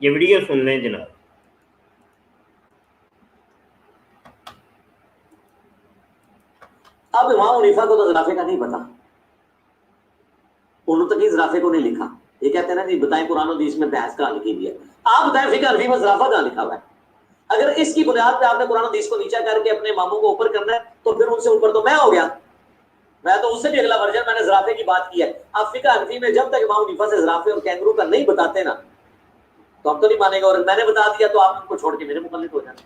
یہ ویڈیو سن لیں جناب. اب امام حنیفہ کو تو زرافے کا نہیں پتا، انہوں تک زرافے کو نہیں لکھا. یہ کہتے ہیں نا جی بتائیں قرآن و حدیث میں بحث کہاں لکھی ہوئی ہے، آپ بتائیں فقہ حنفی میں زرافہ کہاں لکھا ہوا ہے؟ اگر اس کی بنیاد پہ آپ نے قرآن و حدیث کو نیچا کر کے اپنے اماموں کو اوپر کرنا ہے تو پھر ان سے اوپر تو میں ہو گیا، میں تو اس سے بھی اگلا ورژن، میں نے زرافے کی بات کی ہے. اب فقہ حنفی میں جب تک امام حنیفہ سے زرافے اور کینگرو کا نہیں بتاتے نا تو ہم تو نہیں مانیں گے، اور میں نے بتا دیا تو آپ ان کو چھوڑ کے میرے مقلد ہو جاتے.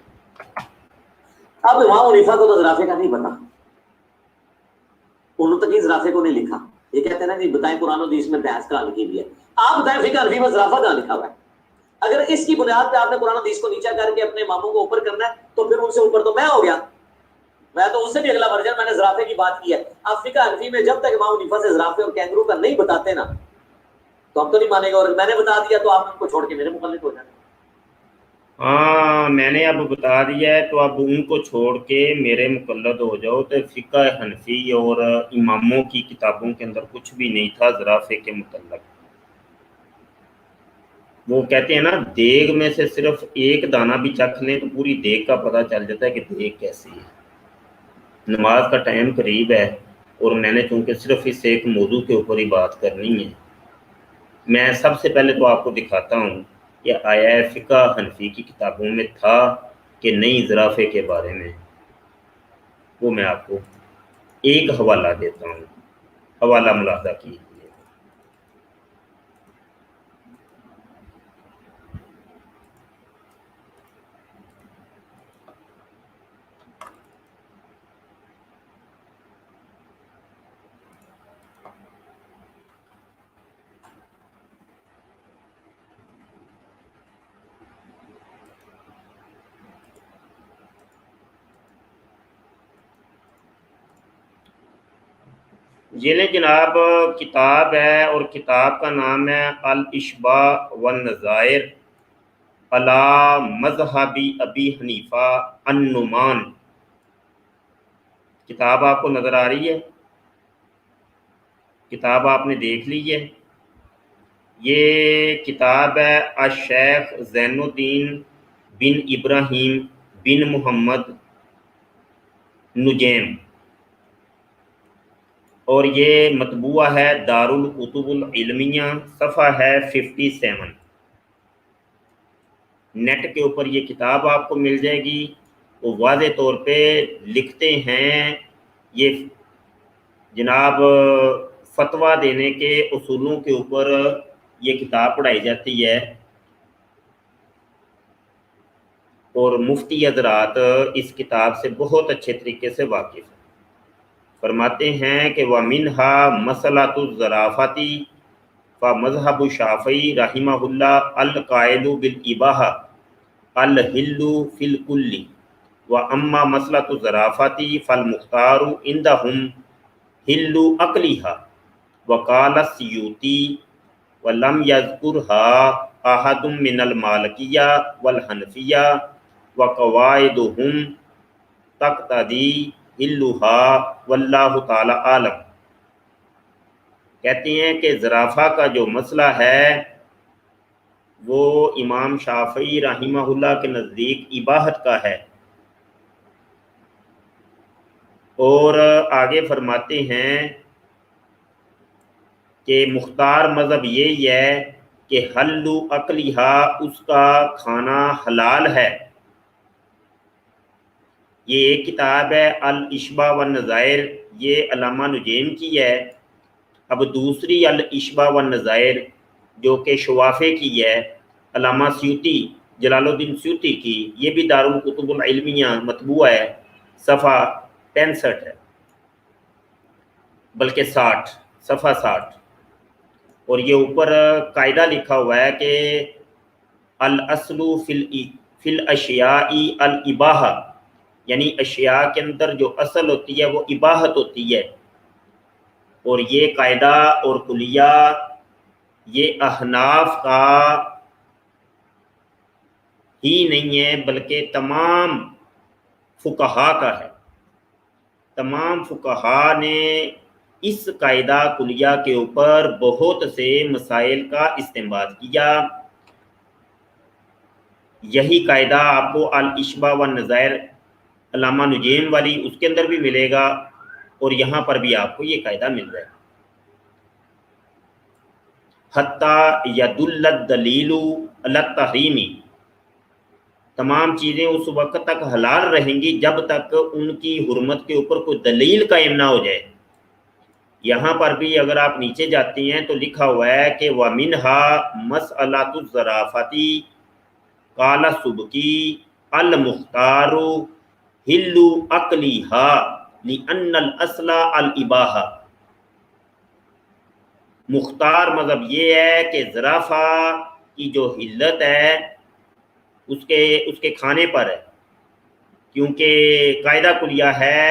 اب امام حنیفہ کو تو زرافے کا نہیں پتا، انہوں تک زرافے کو نہیں لکھا. یہ کہتے ہیں نا جی بتائیں قرآن و حدیث میں بحث کہاں لکھی ہوئی ہے، آپ بتائیں فقہ حنفی میں زرافہ کہاں لکھا ہوا ہے؟ اگر اس کی بنیاد پہ آپ نے قرآن و حدیث کو نیچا کر کے اپنے اماموں کو اوپر کرنا ہے تو پھر ان سے اوپر تو میں ہو گیا، میں تو اس سے بھی اگلا ورژن، میں نے زرافے کی بات کی ہے. اب فقہ حنفی میں جب تک امام حنیفہ سے زرافے اور کینگرو کا نہیں بتاتے نا تو ہم تو نہیں مانیں گے، اور میں نے بتا دیا تو آپ ان کو چھوڑ کے میرے مقلد ہو جاتے. ہاں میں نے اب بتا دیا ہے تو اب ان کو چھوڑ کے میرے مقلد ہو جاؤ. تو فقہ حنفی اور اماموں کی کتابوں کے اندر کچھ بھی نہیں تھا زرافے کے متعلق. وہ کہتے ہیں نا دیگ میں سے صرف ایک دانہ بھی چکھ لیں تو پوری دیگ کا پتہ چل جاتا ہے کہ دیگ کیسی ہے. نماز کا ٹائم قریب ہے اور میں نے چونکہ صرف اس ایک موضوع کے اوپر ہی بات کرنی ہے، میں سب سے پہلے تو آپ کو دکھاتا ہوں کہ آیا فقہ حنفی کی کتابوں میں تھا کہ نہیں زرافے کے بارے میں. وہ میں آپ کو ایک حوالہ دیتا ہوں، حوالہ ملاحظہ کیجیے. یہ لیں جناب کتاب ہے اور کتاب کا نام ہے الاشباع والنظائر علی مذہب ابی حنیفہ النعمان. کتاب آپ کو نظر آ رہی ہے؟ کتاب آپ نے دیکھ لی ہے؟ یہ کتاب ہے الشیخ زین الدین بن ابراہیم بن محمد نجیم، اور یہ مطبوعہ ہے دارالکتب العلمیہ، صفحہ ہے 57. نیٹ کے اوپر یہ کتاب آپ کو مل جائے گی. وہ واضح طور پہ لکھتے ہیں، یہ جناب فتویٰ دینے کے اصولوں کے اوپر یہ کتاب پڑھائی جاتی ہے، اور مفتی حضرات اس کتاب سے بہت اچھے طریقے سے واقف ہیں. فرماتے ہیں کہ وَمِنْهَا مَسَلَةُ الزَّرَافَةِ فَمَذْهَبُ الشَّافِعِي رحمہ اللہ القائل بالإباحة الحل فی الکل، وَأَمَّا مَسَلَةُ الزَّرَافَةِ فَالْمُخْتَارُ عِنْدَهُمْ حل عقلها. وقال السیوطی وَلَمْ يَذْكُرْهَا أَحَدٌ مِّنَ الْمَالِكِيَّةِ وَالْحَنَفِيَّةِ وَقَوَائِدُهُمْ تقتضی حلها واللہ تعالی عالم. کہتے ہیں کہ زرافہ کا جو مسئلہ ہے وہ امام شافعی رحمہ اللہ کے نزدیک اباحت کا ہے، اور آگے فرماتے ہیں کہ مختار مذہب یہی ہے کہ حل عقلیہ اس کا کھانا حلال ہے. یہ ایک کتاب ہے الاشباع والنظائر، یہ علامہ نجیم کی ہے. اب دوسری الاشباع والنظائر جو کہ شوافے کی ہے، علامہ سیوطی جلال الدین سیوطی کی، یہ بھی دارالکتب العلمیہ مطبوعہ ہے، صفحہ 65 ہے، بلکہ 60، صفحہ 60. اور یہ اوپر قاعدہ لکھا ہوا ہے کہ الاصل فی الاشیاء الاباحہ، یعنی اشیاء کے اندر جو اصل ہوتی ہے وہ اباحت ہوتی ہے. اور یہ قاعدہ اور کلیہ یہ احناف کا ہی نہیں ہے بلکہ تمام فقہا کا ہے. تمام فقہا نے اس قاعدہ کلیہ کے اوپر بہت سے مسائل کا استنباط کیا، یہی قاعدہ آپ کو الاشباع والنظائر علامہ نجیم والی اس کے اندر بھی ملے گا، اور یہاں پر بھی آپ کو یہ قاعدہ مل رہا ہے۔ حتی یدل الدلیل علی التحریم، تمام چیزیں اس وقت تک حلال رہیں گی جب تک ان کی حرمت کے اوپر کوئی دلیل قائم نہ ہو جائے۔ یہاں پر بھی اگر آپ نیچے جاتی ہیں تو لکھا ہوا ہے کہ وَمِنْهَا مَسْأَلَةُ الزَّرَافَةِ قَالَ السُّبْكِي الْمُخْتَارُ حِلُّ عَقْلِهَا لِأَنَّ الْأَصْلَ الْإِبَاحَةُ، مختار مذہب یہ ہے کہ زرافہ کی جو حلت ہے اس کے کھانے پر ہے، کیونکہ قاعدہ کلیہ ہے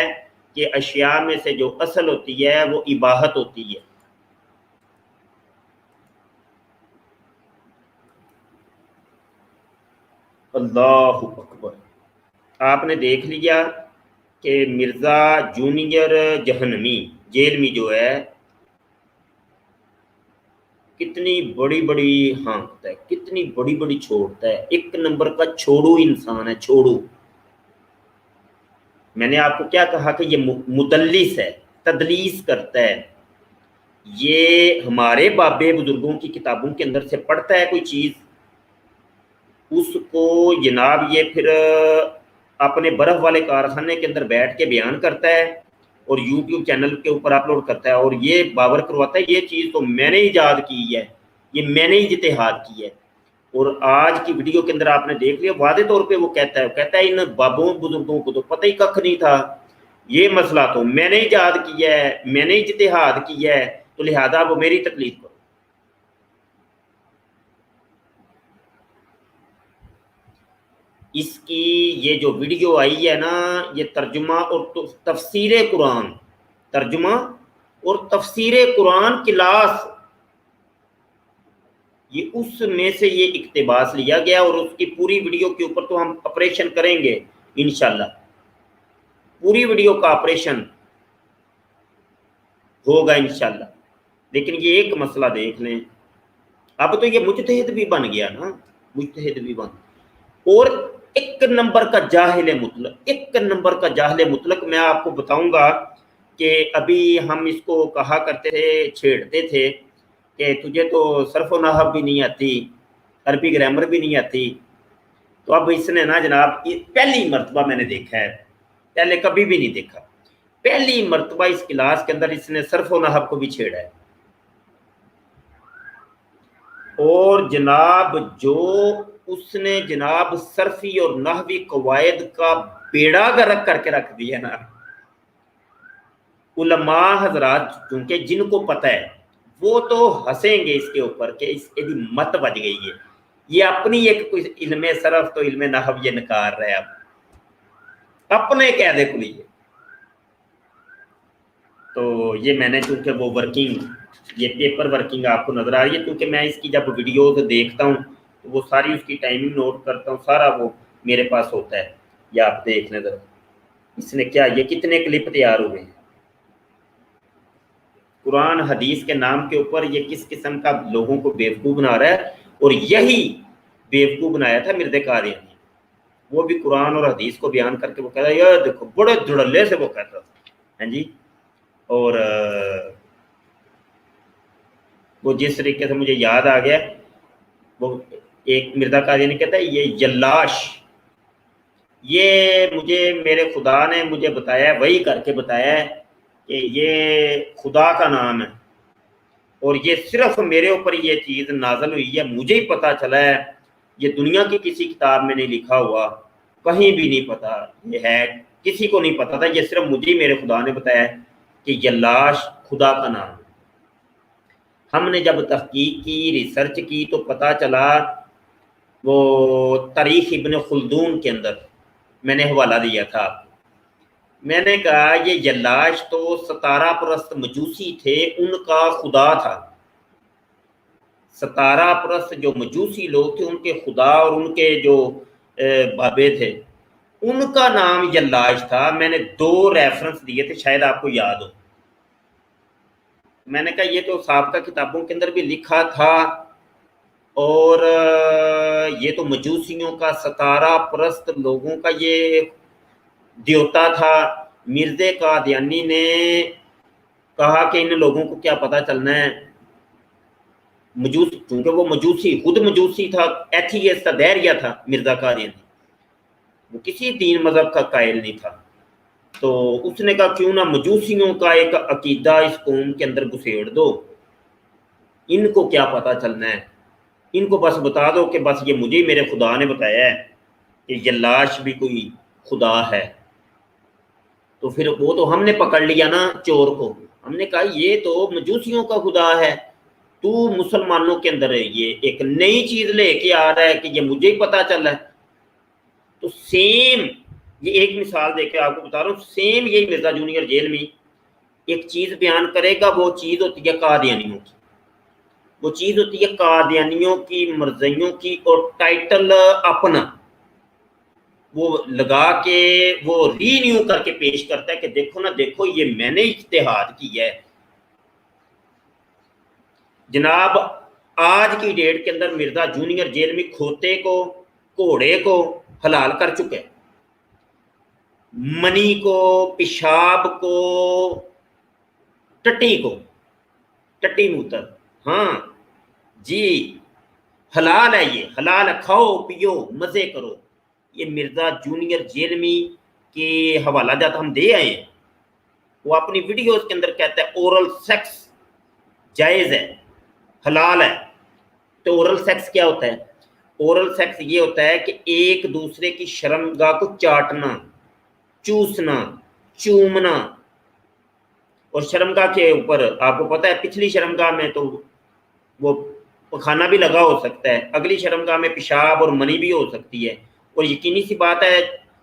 کہ اشیاء میں سے جو اصل ہوتی ہے وہ اباحت ہوتی ہے۔ اللہ اکبر۔ آپ نے دیکھ لیا کہ مرزا جونیئر جہنمی جیل میں جو ہے کتنی بڑی بڑی ہانکتا ہے، کتنی بڑی بڑی چھوڑتا ہے، ایک نمبر کا چھوڑو انسان ہے، چھوڑو۔ میں نے آپ کو کیا کہا کہ یہ مدلس ہے، تدلیس کرتا ہے۔ یہ ہمارے بابے بزرگوں کی کتابوں کے اندر سے پڑھتا ہے کوئی چیز، اس کو جناب یہ پھر اپنے برف والے کارخانے کے اندر بیٹھ کے بیان کرتا ہے اور یوٹیوب چینل کے اوپر اپلوڈ کرتا ہے، اور یہ باور کرواتا ہے یہ چیز تو میں نے ایجاد کی ہے، یہ میں نے اجتہاد کی ہے۔ اور آج کی ویڈیو کے اندر آپ نے دیکھ لیا واضح طور پہ وہ کہتا ہے ان بابوں بزرگوں کو تو پتہ ہی ککھ نہیں تھا، یہ مسئلہ تو میں نے ایجاد کیا ہے، میں نے اجتہاد کیا ہے، تو لہذا وہ میری تقلید کرو۔ اس کی یہ جو ویڈیو آئی ہے نا، یہ ترجمہ اور تفسیر قرآن، ترجمہ اور تفسیر قرآن کلاس، یہ اس میں سے یہ اقتباس لیا گیا، اور اس کی پوری ویڈیو کے اوپر تو ہم آپریشن کریں گے انشاءاللہ، پوری ویڈیو کا آپریشن ہوگا انشاءاللہ۔ لیکن یہ ایک مسئلہ دیکھ لیں، اب تو یہ مجتہد بھی بن گیا نا، مجتہد بھی بن، اور ایک نمبر کا جاہل مطلق، ایک نمبر کا جاہل مطلق۔ میں آپ کو بتاؤں گا کہ ابھی ہم اس کو کہا کرتے تھے، چھیڑتے تھے کہ تجھے تو صرف و نحو بھی نہیں آتی، عربی گرامر بھی نہیں آتی، تو اب اس نے نا جناب پہلی مرتبہ میں نے دیکھا ہے، پہلے کبھی بھی نہیں دیکھا، پہلی مرتبہ اس کلاس کے اندر اس نے صرف و نحو کو بھی چھیڑا ہے، اور جناب جو اس نے جناب صرفی اور نحوی قواعد کا بیڑا گرک کر کے رکھ دیا نا، علماء حضرات چونکہ جن کو پتہ ہے وہ تو ہنسیں گے اس کے اوپر کہ اس کی بھی مت بج گئی ہے، یہ اپنی ایک کوئی علم صرف تو علم نحو یہ نکار رہا ہے، اب اپنے قاعدے کو لیے۔ تو یہ میں نے چونکہ وہ ورکنگ، یہ پیپر ورکنگ آپ کو نظر آ رہی ہے، کیونکہ میں اس کی جب ویڈیوز دیکھتا ہوں تو وہ ساری اس کی ٹائمنگ نوٹ کرتا ہوں، سارا وہ میرے پاس ہوتا ہے۔ یہ آپ دیکھ لیں ذرا، اس نے کیا، یہ کتنے کلپ تیار ہوئے ہیں قرآن حدیث کے نام کے اوپر، یہ کس قسم کا لوگوں کو بیوقوف بنا رہا ہے، اور یہی بیوقوف بنایا تھا مرزا قادیانی، وہ بھی قرآن اور حدیث کو بیان کر کے وہ کہتا ہے یہ دیکھو بڑے دھڑلے سے وہ کہتا تھا، ہاں جی۔ اور وہ جس طریقے سے مجھے یاد آ گیا، وہ ایک مرزا قادیانی کہتا ہے یہ یلاش، یہ مجھے میرے خدا نے مجھے بتایا ہے، وہی کر کے بتایا ہے کہ یہ خدا کا نام ہے، اور یہ صرف میرے اوپر یہ چیز نازل ہوئی ہے، مجھے ہی پتہ چلا ہے، یہ دنیا کی کسی کتاب میں نہیں لکھا ہوا، کہیں بھی نہیں پتہ یہ ہے، کسی کو نہیں پتہ تھا، یہ صرف مجھے ہی میرے خدا نے بتایا ہے کہ یلاش خدا کا نام ہے۔ ہم نے جب تحقیق کی، ریسرچ کی، تو پتہ چلا وہ تاریخ ابن خلدون کے اندر میں نے حوالہ دیا تھا، میں نے کہا یہ یلاش تو ستارہ پرست مجوسی تھے، ان کا خدا تھا، ستارہ پرست جو مجوسی لوگ تھے ان کے خدا اور ان کے جو بابے تھے ان کا نام یلاش تھا۔ میں نے 2 ریفرنس دیے تھے، شاید آپ کو یاد ہو، میں نے کہا یہ تو سابقہ کتابوں کے اندر بھی لکھا تھا، اور یہ تو مجوسیوں کا ستارہ پرست لوگوں کا یہ دیوتا تھا۔ مرزا قادیانی نے کہا کہ ان لوگوں کو کیا پتہ چلنا ہے، مجوس، چونکہ وہ مجوسی، خود مجوسی تھا، ایتھیسٹ تھا، دہریہ تھا مرزا قادیانی، وہ کسی دین مذہب کا قائل نہیں تھا۔ تو اس نے کہا کیوں نہ مجوسیوں کا ایک عقیدہ اس قوم کے اندر گھسیڑ دو، ان کو کیا پتہ چلنا ہے، ان کو بس بتا دو کہ بس یہ مجھے میرے خدا نے بتایا ہے کہ یہ لاش بھی کوئی خدا ہے۔ تو پھر وہ تو ہم نے پکڑ لیا نا چور کو، ہم نے کہا یہ تو مجوسیوں کا خدا ہے، تو مسلمانوں کے اندر یہ ایک نئی چیز لے کے آ رہا ہے کہ یہ مجھے ہی پتہ چل رہا ہے۔ تو سیم، یہ ایک مثال دے کے آپ کو بتا رہا ہوں، سیم یہی مرزا جونیئر جیل میں ایک چیز بیان کرے گا، وہ چیز ہوتی ہے قادیانیوں کی، وہ چیز ہوتی ہے قادیانیوں کی مرزیوں کی، اور ٹائٹل اپنا وہ لگا کے وہ ری نیو کر کے پیش کرتا ہے کہ دیکھو نا، دیکھو یہ میں نے اجتہاد کیا ہے۔ جناب آج کی ڈیٹ کے اندر مرزا جونیئر جیل میں کھوتے کو، گھوڑے کو حلال کر چکے، منی کو، پیشاب کو، ٹٹی کو، ٹٹی موتر، ہاں جی حلال ہے، یہ حلال ہے، کھاؤ پیو مزے کرو۔ یہ مرزا جونیئر جیل میں کے حوالہ جات ہم دے آئے ہیں، وہ اپنی ویڈیوز کے اندر کہتا ہے اورل سیکس جائز ہے، حلال ہے۔ تو اورل سیکس کیا ہوتا ہے؟ اورل سیکس یہ ہوتا ہے کہ ایک دوسرے کی شرمگاہ کو چاٹنا، چوسنا، چومنا، اور شرمگاہ کے اوپر آپ کو پتہ ہے پچھلی شرمگاہ میں تو وہ پخانہ بھی لگا ہو سکتا ہے، اگلی شرمگاہ میں پیشاب اور منی بھی ہو سکتی ہے، اور یقینی سی بات ہے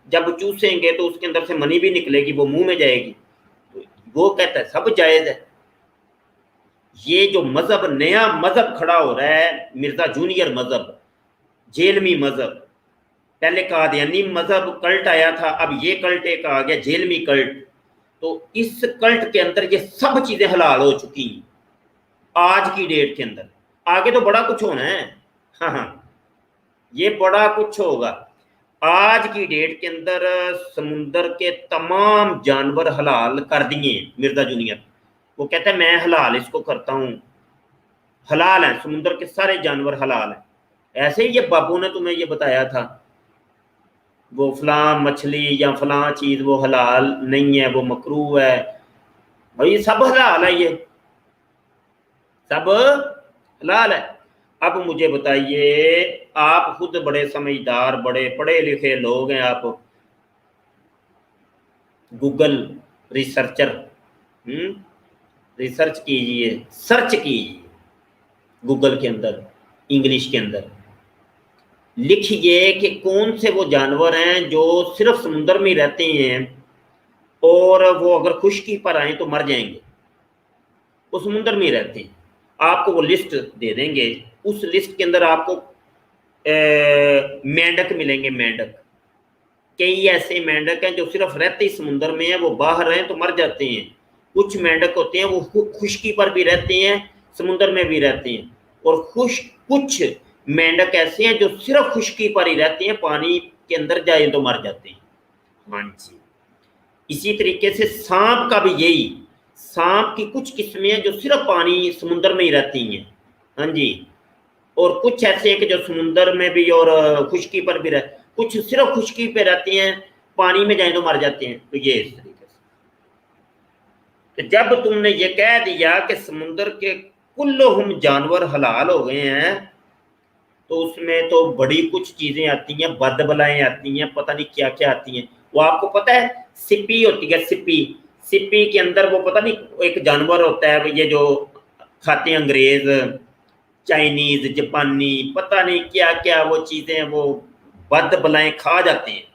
جب چوسیں گے تو اس کے اندر سے منی بھی نکلے گی، وہ منہ میں جائے گی۔ وہ کہتا ہے سب جائز ہے۔ یہ جو مذہب، نیا مذہب کھڑا ہو رہا ہے، مرزا جونیئر مذہب، جیلمی مذہب، پہلے قادیانی مذہب کلٹ آیا تھا، اب یہ کلٹ ایک آ گیا جیلمی کلٹ۔ تو اس کلٹ کے اندر یہ سب چیزیں حلال ہو چکی ہیں آج کی ڈیٹ کے اندر، آگے تو بڑا کچھ ہونا ہے، ہاں یہ بڑا کچھ ہوگا۔ آج کی ڈیٹ کے اندر سمندر کے تمام جانور حلال کر دیے ہیں مرزا جونیئر، وہ کہتا ہے میں حلال اس کو کرتا ہوں، حلال ہیں سمندر کے سارے جانور حلال ہیں۔ ایسے ہی یہ بابو نے تمہیں یہ بتایا تھا وہ فلاں مچھلی یا فلاں چیز وہ حلال نہیں ہے، وہ مکروہ ہے، بھائی سب حلال ہے، یہ سب حلال ہے۔ اب مجھے بتائیے، آپ خود بڑے سمجھدار، بڑے پڑھے لکھے لوگ ہیں، آپ گوگل ریسرچر، ریسرچ کیجئے، سرچ کیجئے گوگل کے اندر، انگلش کے اندر لکھیے کہ کون سے وہ جانور ہیں جو صرف سمندر میں رہتے ہیں اور وہ اگر خشکی پر آئیں تو مر جائیں گے، وہ سمندر میں رہتے ہیں۔ آپ کو وہ لسٹ دے دیں گے، اس لسٹ کے اندر آپ کو مینڈک ملیں گے، مینڈک، کئی ایسے مینڈک ہیں جو صرف رہتے ہی سمندر میں ہیں، وہ باہر رہیں تو مر جاتے ہیں۔ کچھ مینڈک ہوتے ہیں وہ خشکی پر بھی رہتے ہیں، سمندر میں بھی رہتے ہیں، اور کچھ مینڈک ایسے ہیں جو صرف خشکی پر ہی رہتے ہیں، پانی کے اندر جائیں تو مر جاتے ہیں۔ ہاں جی، اسی طریقے سے سانپ کا بھی یہی، سانپ کی کچھ قسمیں ہیں جو صرف پانی سمندر میں ہی رہتی ہیں، ہاں جی، اور کچھ ایسے ہیں کہ جو سمندر میں بھی اور خشکی پر بھی رہتے، کچھ صرف خشکی پہ رہتے ہیں، پانی میں جائیں تو مر جاتے ہیں۔ تو یہ اس طریقے سے جب تم نے یہ کہہ دیا کہ سمندر کے کلہم جانور حلال ہو گئے ہیں، تو اس میں تو بڑی کچھ چیزیں آتی ہیں، بد بلائیں آتی ہیں، پتہ نہیں کیا کیا آتی ہیں۔ وہ آپ کو پتہ ہے سپی ہوتی ہے، سپی کے اندر وہ پتہ نہیں ایک جانور ہوتا ہے، یہ جو کھاتے ہیں انگریز، چائنیز، جاپانی، پتہ نہیں کیا کیا وہ چیزیں، وہ بد بلائیں کھا جاتے ہیں۔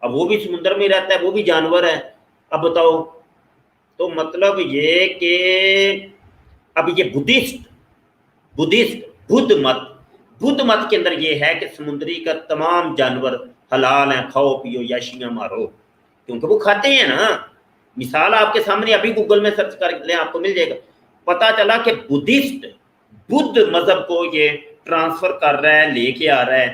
اب وہ بھی سمندر میں رہتا ہے، وہ بھی جانور ہے۔ اب بتاؤ، تو مطلب یہ کہ اب یہ بدھ مت کے اندر یہ ہے کہ سمندری کا تمام جانور حلال ہیں، کھاؤ پیو یاشیاں مارو، کیونکہ وہ کھاتے ہیں نا۔ مثال آپ کے سامنے ابھی گوگل میں سرچ کر لیں، آپ کو مل جائے گا۔ پتا چلا کہ بدھ مذہب کو یہ ٹرانسفر کر رہا ہے، لے کے آ رہا ہے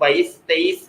22 23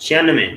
96,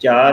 4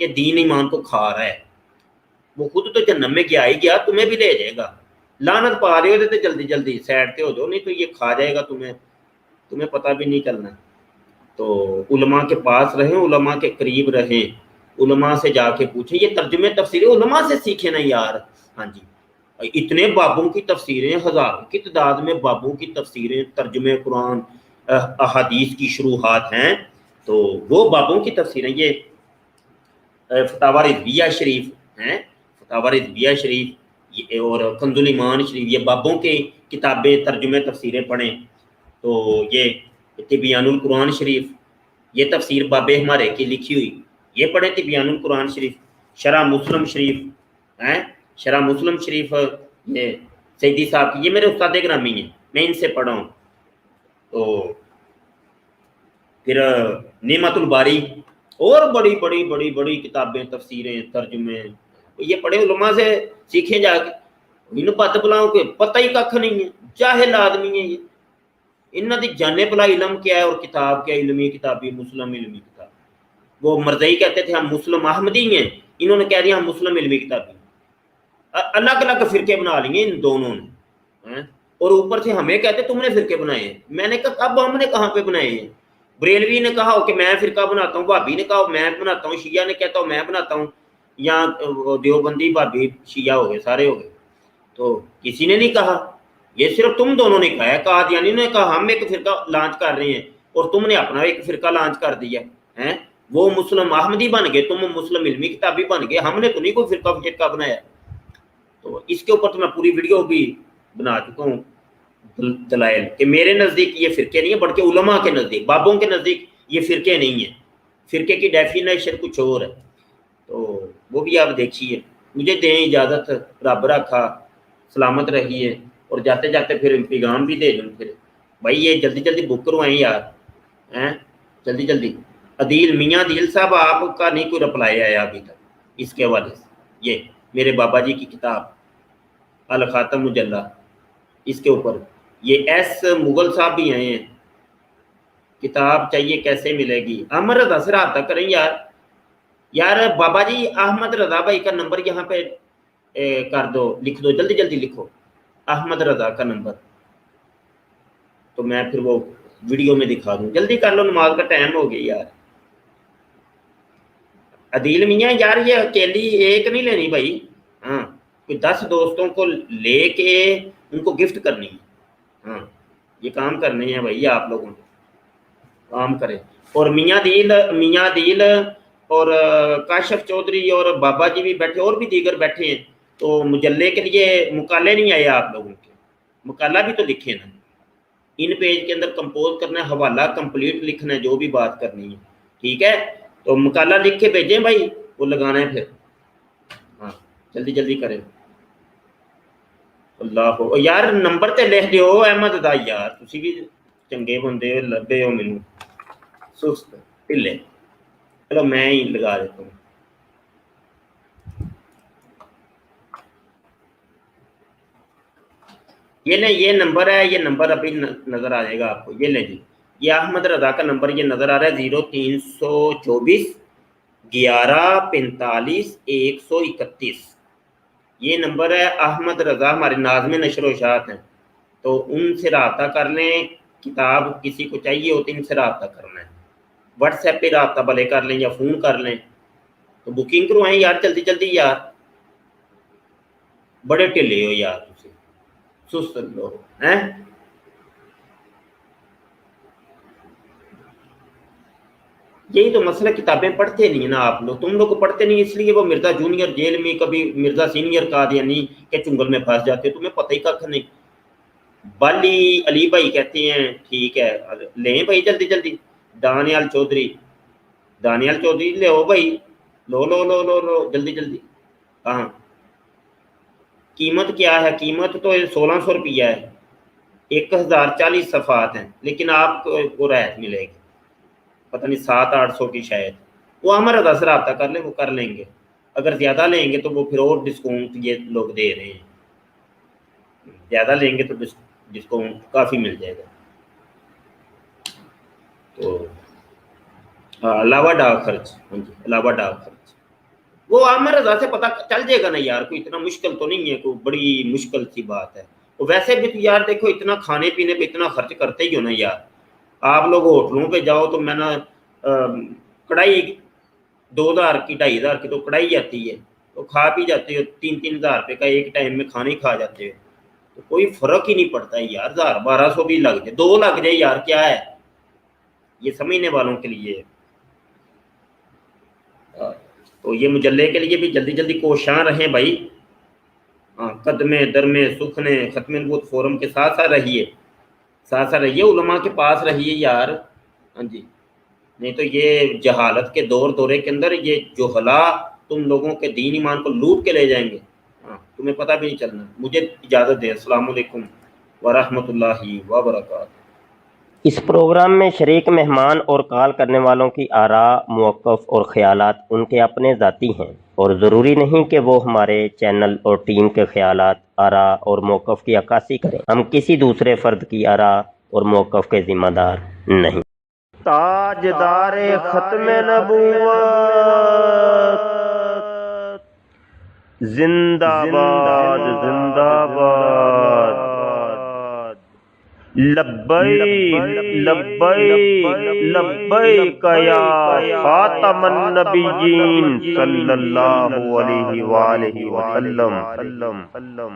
کہ دین ایمان کو کھا رہا ہے، وہ خود تو جہنم میں گیا ہی گیا، تمہیں بھی لے جائے گا. لعنت پا رہے ہو تو جلدی جلدی سائڈ پہ ہو جاؤ، نہیں تو یہ کھا جائے گا تمہیں پتہ بھی نہیں چلنا. تو علماء کے پاس رہیں، علماء کے قریب رہیں، علماء سے جا کے پوچھیں. یہ ترجمے تفسیریں علماء سے سیکھیں نا یار. ہاں جی، اتنے بابوں کی تفسیریں، ہزاروں کی تعداد میں بابوں کی تفسیریں، ترجمے قرآن، احادیث کی شروحات ہیں. تو وہ بابوں کی تفسیریں، یہ فتاوی رضویہ شریف ہیں، فتاوی رضویہ شریف اور کنز الایمان شریف، یہ بابوں کے کتابیں، ترجمے تفسیریں پڑھیں. تو یہ تبیان القرآن شریف، یہ تفسیر بابے ہمارے کی لکھی ہوئی، یہ پڑھیں تبیان القرآن شریف. شرح مسلم شریف ہیں، شرح مسلم شریف یہ سیدی صاحب کی، یہ میرے استاد گرامی ہیں، میں ان سے پڑھا ہوں. تو پھر نعمت الباری، اور بڑی بڑی بڑی بڑی کتابیں، تفسیریں، ترجمے، یہ پڑھے، علماء سے سیکھیں جا کے. انہوں بد بلاؤں کے پتہ ہی کھ نہیں ہے، جاہل آدمی ہیں یہ. انہوں دی جانے بلا علم کیا ہے اور کتاب کیا، علمی کتابی مسلم علمی کتاب. وہ مرزائی کہتے تھے ہم مسلم احمدی ہیں، انہوں نے کہہ دیا ہم مسلم علمی کتابی. الگ الگ فرقے بنا لیے ان دونوں نے، اور اوپر سے ہمیں کہتے تم نے فرقے بنائے ہیں. میں نے کہا اب ہم نے کہاں پہ بنائے ہیں؟ بریلوی نے کہا ہو کہ میں فرقہ بناتا ہوں، بھابی نے کہا میں بناتا ہوں، شیعہ نے کہتا ہوں میں بناتا ہوں، یا دیوبندی بھابی شیعہ ہو گئے، سارے ہو گئے. تو کسی نے نہیں کہا، یہ صرف تم دونوں نے کہا ہے. قادیانی نے کہا ہم ایک فرقہ لانچ کر رہے ہیں، اور تم نے اپنا ایک فرقہ لانچ کر دیا ہے. وہ مسلم احمدی بن گئے، تم مسلم علمی کتابی بن گئے، ہم نے تو نہیں کوئی فرقہ بنایا. تو اس کے اوپر تو میں پوری ویڈیو بھی بنا چکا ہوں، دلائل کہ میرے نزدیک یہ فرقے نہیں ہیں، بلکہ علماء کے نزدیک، بابوں کے نزدیک یہ فرقے نہیں ہیں. فرقے کی ڈیفینیشن کچھ اور ہے. تو وہ بھی آپ دیکھیے. مجھے دیں اجازت، رب رکھا، سلامت رہیے، اور جاتے جاتے پھر پیغام بھی دے دوں. پھر بھائی یہ جلدی جلدی بک کروائیں یار، جلدی جلدی. عدیل میاں عدیل صاحب، آپ کا نہیں کوئی رپلائی آیا ابھی تک اس کے حوالے سے. یہ میرے بابا جی کی کتاب الخاتم مجلہ، اس کے اوپر یہ ایس مغل صاحب بھی آئے ہیں، کتاب چاہیے کیسے ملے گی. احمد رضا سے رابطہ کریں یار بابا جی. احمد رضا بھائی کا نمبر یہاں پہ کر دو، لکھ دو، جلدی جلدی لکھو احمد رضا کا نمبر، تو میں پھر وہ ویڈیو میں دکھا دوں. جلدی کر لو، نماز کا ٹائم ہو گیا یار. عدیل میاں یار یہ اکیلی ایک نہیں لینی بھائی، ہاں کوئی 10 دوستوں کو لے کے ان کو گفٹ کرنی ہے. ہاں یہ کام کرنے ہیں بھائی، آپ لوگوں کو کام کریں. اور میاں دیل اور کاشف چودھری اور بابا جی بھی بیٹھے، اور بھی دیگر بیٹھے ہیں. تو مجلے کے لیے مقالے نہیں آئے آپ لوگوں کے، مقالہ بھی تو لکھیں نا. ان پیج کے اندر کمپوز کرنا ہے، حوالہ کمپلیٹ لکھنا ہے، جو بھی بات کرنی ہے، ٹھیک ہے. تو مقالہ لکھ کے بھیجیں بھائی، وہ لگانا ہے پھر. ہاں جلدی جلدی کریں. اللہ ہو یار نمبر تے لکھ دیو احمد دا یار، تسی بھی چنگے بندے لبے ہو مینوں سست ڈھلے. چلو میں ہی لگا دیتا ہوں. یہ لیں، یہ نمبر ہے، یہ نمبر ابھی نظر آ جائے گا آپ کو. یہ لیں جی، یہ احمد رضا کا نمبر یہ نظر آ رہا ہے 0324 11 45 131. یہ نمبر ہے احمد رضا، ہمارے ناظم نشر و اشاعت ہیں. تو ان سے رابطہ کر لیں، کتاب کسی کو چاہیے ہوتی ان سے رابطہ کرنا ہے. واٹس ایپ پہ رابطہ بھلے کر لیں یا فون کر لیں. تو بکنگ کروائیں یار جلدی جلدی یار، بڑے ٹھلے ہو یار تسی، سست لوگ ہیں. یہی تو مسئلہ، کتابیں پڑھتے نہیں ہیں نا آپ لوگ، تم لوگ کو پڑھتے نہیں، اس لیے وہ مرزا جونیئر جیل میں، کبھی مرزا سینئر قادیانی کے چنگل میں پھنس جاتے، تمہیں پتہ ہی کھ نہیں. بالی علی بھائی کہتے ہیں ٹھیک ہے لیں بھائی جلدی جلدی. دانیال چودھری لے ہو بھائی، لو لو لو لو لو جلدی جلدی. ہاں قیمت کیا ہے؟ قیمت تو 1600 روپیہ ہے، 1040 صفحات ہیں، لیکن آپ کو رعایت ملے گی پتہ نہیں 700-800 کی شاید. وہ ہمارا 10 رابطہ کر لیں، وہ کر لیں گے. اگر زیادہ لیں گے تو وہ پھر اور ڈسکاؤنٹ یہ لوگ دے رہے ہیں، زیادہ لیں گے تو ڈسکاؤنٹ کافی مل جائے گا. تو علاوہ ڈاک خرچ، ہاں جی علاوہ ڈاک خرچ. وہ عامر رضا سے پتہ چل جائے گا نا یار، کوئی اتنا مشکل تو نہیں ہے، کوئی بڑی مشکل سی بات ہے۔ وہ ویسے بھی تو یار دیکھو اتنا کھانے پینے پہ اتنا خرچ کرتے ہی ہو نا یار، آپ لوگ ہوٹلوں پہ جاؤ تو میں نا کڑھائی 2000 کی 2500 کی تو کڑھائی آتی ہے، تو کھا پی جاتے ہو 3000 روپے کا ایک ٹائم میں کھانے کھا جاتے ہو، تو کوئی فرق ہی نہیں پڑتا ہے یار، 1200 بھی لگ جائے 2 لگ جائے یار کیا ہے، یہ سمجھنے والوں کے لیے۔ تو یہ مجلے کے لیے بھی جلدی جلدی کوشاں رہیں بھائی، قدمے درمے سکھنے ختم نبوت فورم کے ساتھ ساتھ رہیے، علماء کے پاس رہیے یار، ہاں جی، نہیں تو یہ جہالت کے دورے کے اندر یہ جہلا تم لوگوں کے دین ایمان کو لوٹ کے لے جائیں گے، تمہیں پتہ بھی نہیں چلنا۔ مجھے اجازت دیں، السلام علیکم ورحمۃ اللہ وبرکاتہ۔ اس پروگرام میں شریک مہمان اور کال کرنے والوں کی آراء، موقف اور خیالات ان کے اپنے ذاتی ہیں اور ضروری نہیں کہ وہ ہمارے چینل اور ٹیم کے خیالات، آراء اور موقف کی عکاسی کریں۔ ہم کسی دوسرے فرد کی آراء اور موقف کے ذمہ دار نہیں۔ تاجدار ختم نبوت زندہ باد، زندہ باد، لبیک لبیک لبیک یا خاتم النبیین صلی اللہ علیہ وآلہ وسلم۔